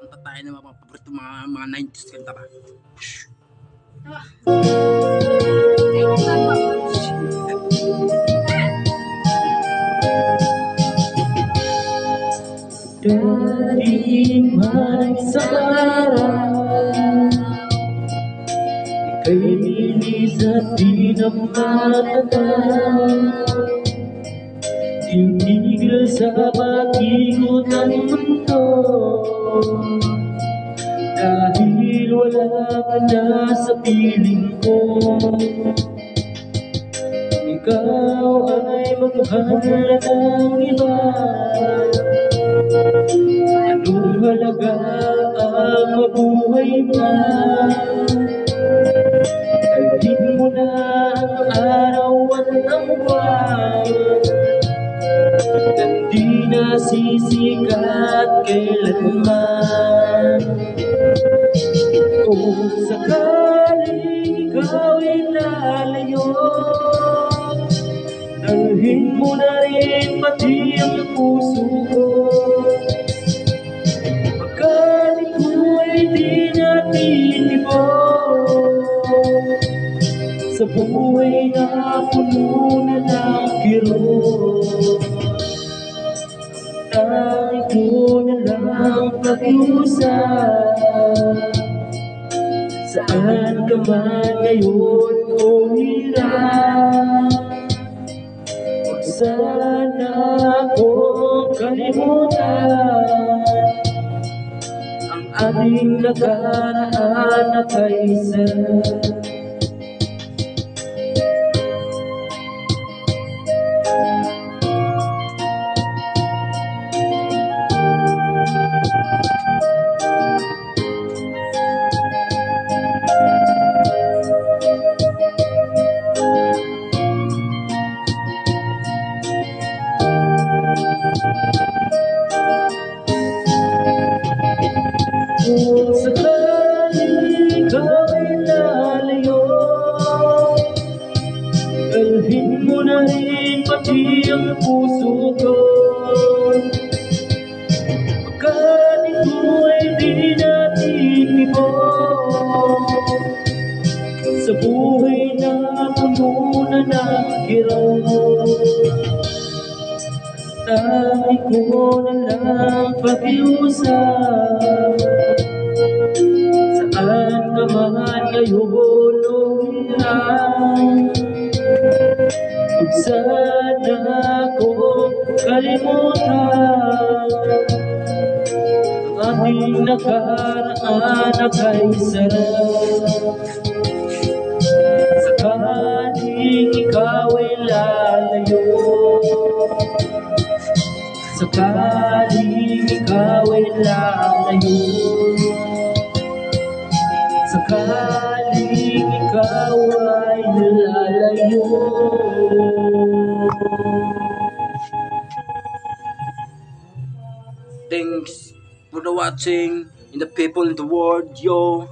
Kanta tayo ng mga paborito mga 90s kanta ba? Dating magsarap, ika'y linis at di na matagal. Tinigil sa pag-ikot ng mundo, dahil wala ka na sa piling ko. Ikaw ay magmahal ng iba. Anong halaga ang mabuhay pa? Dalhin mo na ang araw at ang buwan, hindi na sisikat kailanman. Kung sakaling ikaw ay lalayo, dalhin mo na rin pati ang puso ko. Pagkat iko'y di natitibok sa buhay na puno na ng kirot, tayo ko na lang pag-iusap. Saan ka man ngayon o hirap, huwag sana akong kalimutan ang ating nakaraan na kaisa. Kung sakaling ikaw ay lalayo, dalhin mo na rin pati ang puso ko. Pagkat iko'y di natitibok sa buhay na puno na ng kirot, tayo ko na lang pag-iusap. Saan ka man ngayon o hirap, huwag sana akong kalimutan ang ating nakaraan na kay sarap. Sakaling ikaw ay lalayo, sakaling ikaw ay lalayo, sakaling ikaw ay lalayo. Thanks for the watching in the people in the world, yo.